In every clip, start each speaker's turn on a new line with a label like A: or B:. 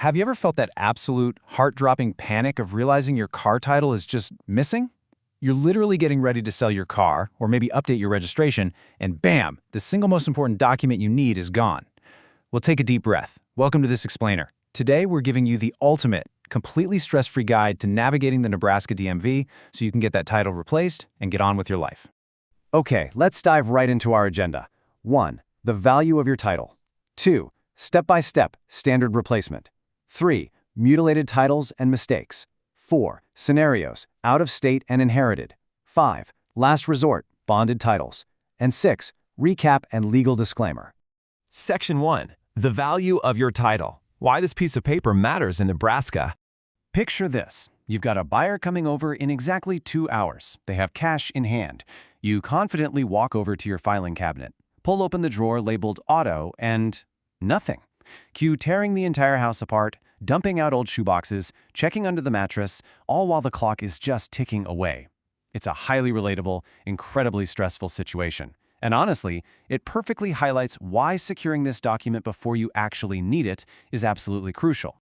A: Have you ever felt that absolute, heart-dropping panic of realizing your car title is just missing? You're literally getting ready to sell your car, or maybe update your registration, and bam, the single most important document you need is gone. Well, take a deep breath. Welcome to this explainer. Today, we're giving you the ultimate, completely stress-free guide to navigating the Nebraska DMV so you can get that title replaced and get on with your life. Okay, let's dive right into our agenda. 1. The value of your title. 2. Step-by-step standard replacement. 3. Mutilated titles and mistakes. 4. Scenarios, out of state and inherited. 5. Last resort, bonded titles. And 6. Recap and legal disclaimer.
B: Section 1. The value of your title. Why this piece of paper matters in Nebraska.
A: Picture this. You've got a buyer coming over in exactly 2 hours. They have cash in hand. You confidently walk over to your filing cabinet, pull open the drawer labeled Auto, and nothing. Cue tearing the entire house apart, dumping out old shoeboxes, checking under the mattress, all while the clock is just ticking away. It's a highly relatable, incredibly stressful situation. And honestly, it perfectly highlights why securing this document before you actually need it is absolutely crucial.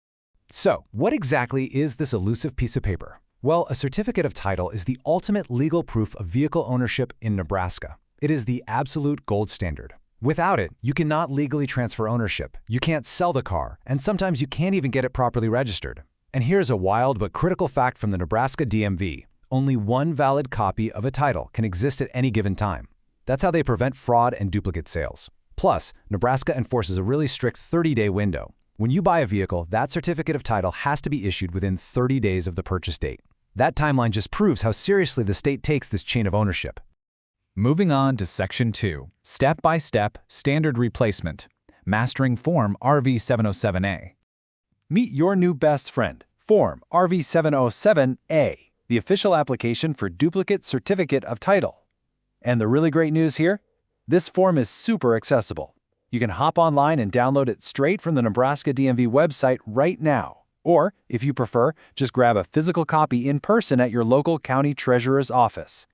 C: So, what exactly is this elusive piece of paper? Well, a certificate of title is the ultimate legal proof of vehicle ownership in Nebraska. It is the absolute gold standard. Without it, you cannot legally transfer ownership, you can't sell the car, and sometimes you can't even get it properly registered. And here's a wild but critical fact from the Nebraska DMV. Only one valid copy of a title can exist at any given time. That's how they prevent fraud and duplicate sales. Plus, Nebraska enforces a really strict 30-day window. When you buy a vehicle, that certificate of title has to be issued within 30 days of the purchase date. That timeline just proves how seriously the state takes this chain of ownership.
D: Moving on to Section 2, Step-by-Step Standard Replacement, Mastering Form RV707A.
A: Meet your new best friend, Form RV707A, the official application for duplicate certificate of title. And the really great news here? This form is super accessible. You can hop online and download it straight from the Nebraska DMV website right now. Or, if you prefer, just grab a physical copy in person at your local county treasurer's office.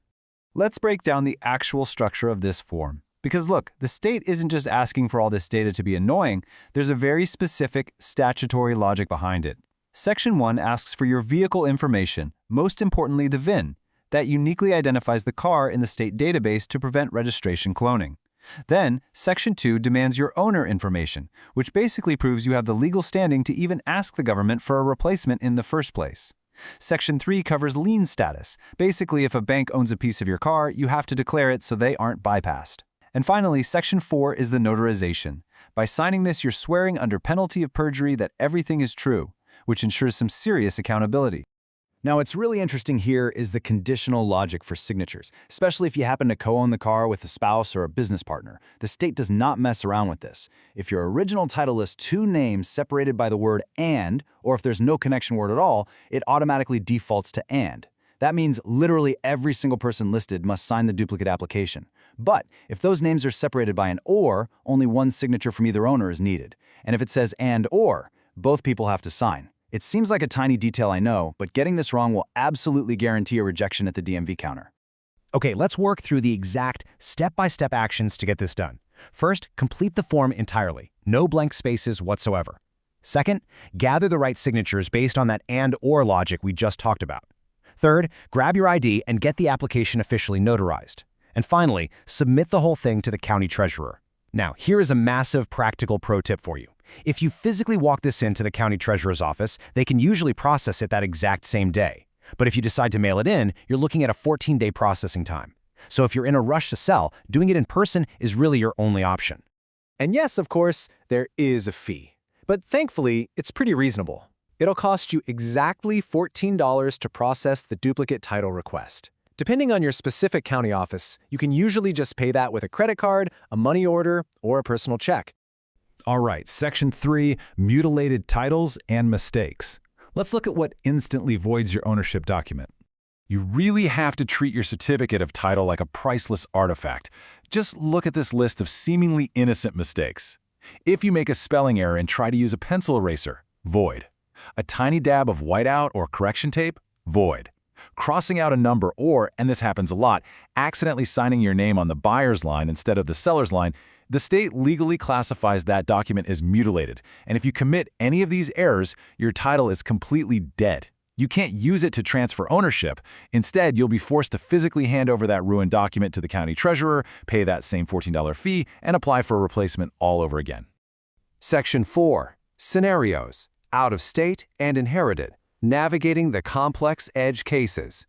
A: Let's break down the actual structure of this form. Because look, the state isn't just asking for all this data to be annoying, there's a very specific statutory logic behind it. Section 1 asks for your vehicle information, most importantly the VIN, that uniquely identifies the car in the state database to prevent registration cloning. Then, Section 2 demands your owner information, which basically proves you have the legal standing to even ask the government for a replacement in the first place. Section 3 covers lien status. Basically, if a bank owns a piece of your car, you have to declare it so they aren't bypassed. And finally, Section 4 is the notarization. By signing this, you're swearing under penalty of perjury that everything is true, which ensures some serious accountability. Now, what's really interesting here is the conditional logic for signatures, especially if you happen to co-own the car with a spouse or a business partner. The state does not mess around with this. If your original title lists 2 names separated by the word "and," or if there's no connection word at all, it automatically defaults to "and." That means literally every single person listed must sign the duplicate application. But if those names are separated by an "or," only one signature from either owner is needed. And if it says "and or," both people have to sign. It seems like a tiny detail, I know, but getting this wrong will absolutely guarantee a rejection at the DMV counter.
C: Okay, let's work through the exact step-by-step actions to get this done. First, complete the form entirely. No blank spaces whatsoever. Second, gather the right signatures based on that and/or logic we just talked about. Third, grab your ID and get the application officially notarized. And finally, submit the whole thing to the county treasurer. Now, here is a massive practical pro tip for you. If you physically walk this into the county treasurer's office, they can usually process it that exact same day. But if you decide to mail it in, you're looking at a 14-day processing time. So if you're in a rush to sell, doing it in person is really your only option.
A: And yes, of course, there is a fee. But thankfully, it's pretty reasonable. It'll cost you exactly $14 to process the duplicate title request. Depending on your specific county office, you can usually just pay that with a credit card, a money order, or a personal check.
D: All right, Section 3, Mutilated Titles and Mistakes. Let's look at what instantly voids your ownership document. You really have to treat your certificate of title like a priceless artifact. Just look at this list of seemingly innocent mistakes. If you make a spelling error and try to use a pencil eraser, void. A tiny dab of whiteout or correction tape, void. Crossing out a number or, and this happens a lot, accidentally signing your name on the buyer's line instead of the seller's line, The state legally classifies that document as mutilated, and if you commit any of these errors, your title is completely dead. You can't use it to transfer ownership. Instead, you'll be forced to physically hand over that ruined document to the county treasurer, pay that same $14 fee, and apply for a replacement all over again.
C: Section 4. Scenarios. Out of state and inherited. Navigating the complex edge cases.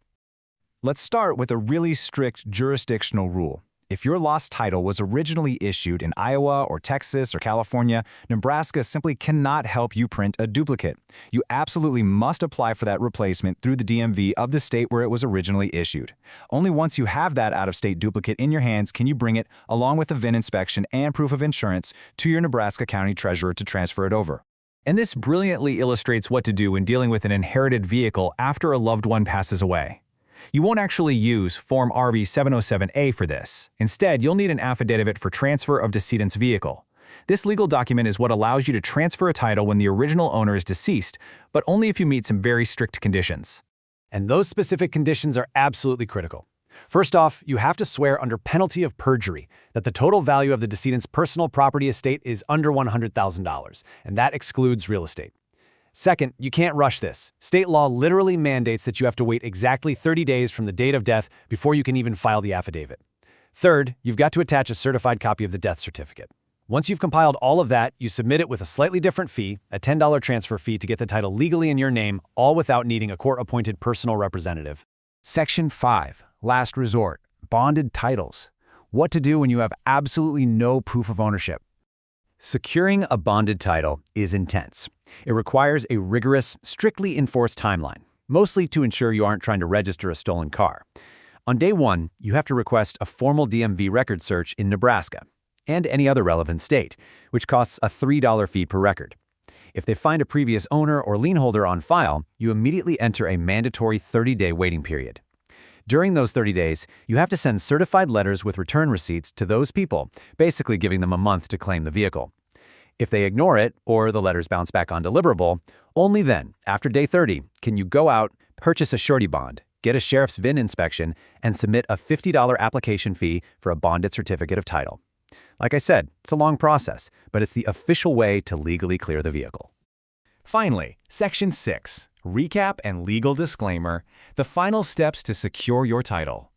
C: Let's start with a really strict jurisdictional rule. If your lost title was originally issued in Iowa or Texas or California, Nebraska simply cannot help you print a duplicate. You absolutely must apply for that replacement through the DMV of the state where it was originally issued. Only once you have that out-of-state duplicate in your hands can you bring it, along with a VIN inspection and proof of insurance, to your Nebraska County Treasurer to transfer it over. And this brilliantly illustrates what to do when dealing with an inherited vehicle after a loved one passes away. You won't actually use Form RV 707A for this. Instead, you'll need an affidavit for transfer of decedent's vehicle. This legal document is what allows you to transfer a title when the original owner is deceased, but only if you meet some very strict conditions.
E: And those specific conditions are absolutely critical. First off, you have to swear under penalty of perjury that the total value of the decedent's personal property estate is under $100,000, and that excludes real estate. Second, you can't rush this. State law literally mandates that you have to wait exactly 30 days from the date of death before you can even file the affidavit. Third, you've got to attach a certified copy of the death certificate. Once you've compiled all of that, you submit it with a slightly different fee, a $10 transfer fee to get the title legally in your name, all without needing a court-appointed personal representative.
C: Section 5. Last resort. Bonded titles. What to do when you have absolutely no proof of ownership. Securing a bonded title is intense. It requires a rigorous, strictly enforced timeline, mostly to ensure you aren't trying to register a stolen car. On day 1, you have to request a formal DMV record search in Nebraska and any other relevant state, which costs a $3 fee per record. If they find a previous owner or lien holder on file, you immediately enter a mandatory 30-day waiting period. During those 30 days, you have to send certified letters with return receipts to those people, basically giving them a month to claim the vehicle. If they ignore it, or the letters bounce back undeliverable, only then, after day 30, can you go out, purchase a surety bond, get a sheriff's VIN inspection, and submit a $50 application fee for a bonded certificate of title. Like I said, it's a long process, but it's the official way to legally clear the vehicle.
B: Finally, Section 6. Recap and legal disclaimer, the final steps to secure your title.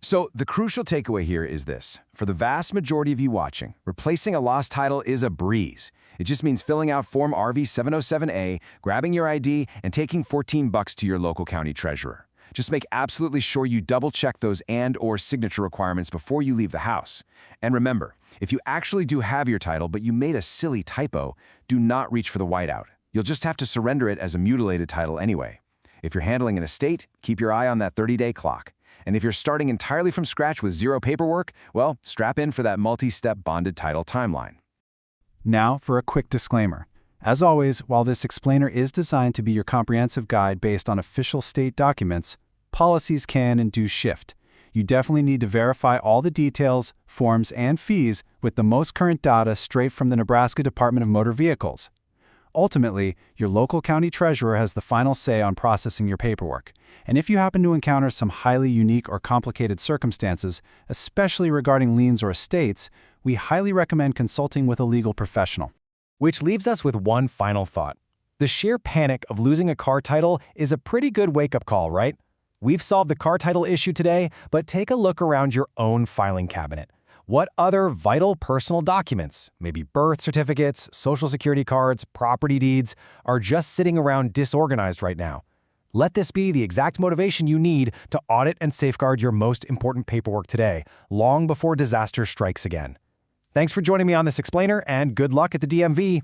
F: So the crucial takeaway here is this. For the vast majority of you watching, replacing a lost title is a breeze. It just means filling out Form RV 707A, grabbing your ID, and taking $14 to your local county treasurer. Just make absolutely sure you double-check those and/or signature requirements before you leave the house. And remember, if you actually do have your title but you made a silly typo, do not reach for the whiteout. You'll just have to surrender it as a mutilated title anyway. If you're handling an estate, keep your eye on that 30-day clock. And if you're starting entirely from scratch with zero paperwork, well, strap in for that multi-step bonded title timeline.
A: Now for a quick disclaimer. As always, while this explainer is designed to be your comprehensive guide based on official state documents, policies can and do shift. You definitely need to verify all the details, forms, and fees with the most current data straight from the Nebraska Department of Motor Vehicles. Ultimately, your local county treasurer has the final say on processing your paperwork. And if you happen to encounter some highly unique or complicated circumstances, especially regarding liens or estates, we highly recommend consulting with a legal professional.
E: Which leaves us with one final thought. The sheer panic of losing a car title is a pretty good wake-up call, right? We've solved the car title issue today, but take a look around your own filing cabinet. What other vital personal documents, maybe birth certificates, social security cards, property deeds, are just sitting around disorganized right now? Let this be the exact motivation you need to audit and safeguard your most important paperwork today, long before disaster strikes again. Thanks for joining me on this explainer, and good luck at the DMV.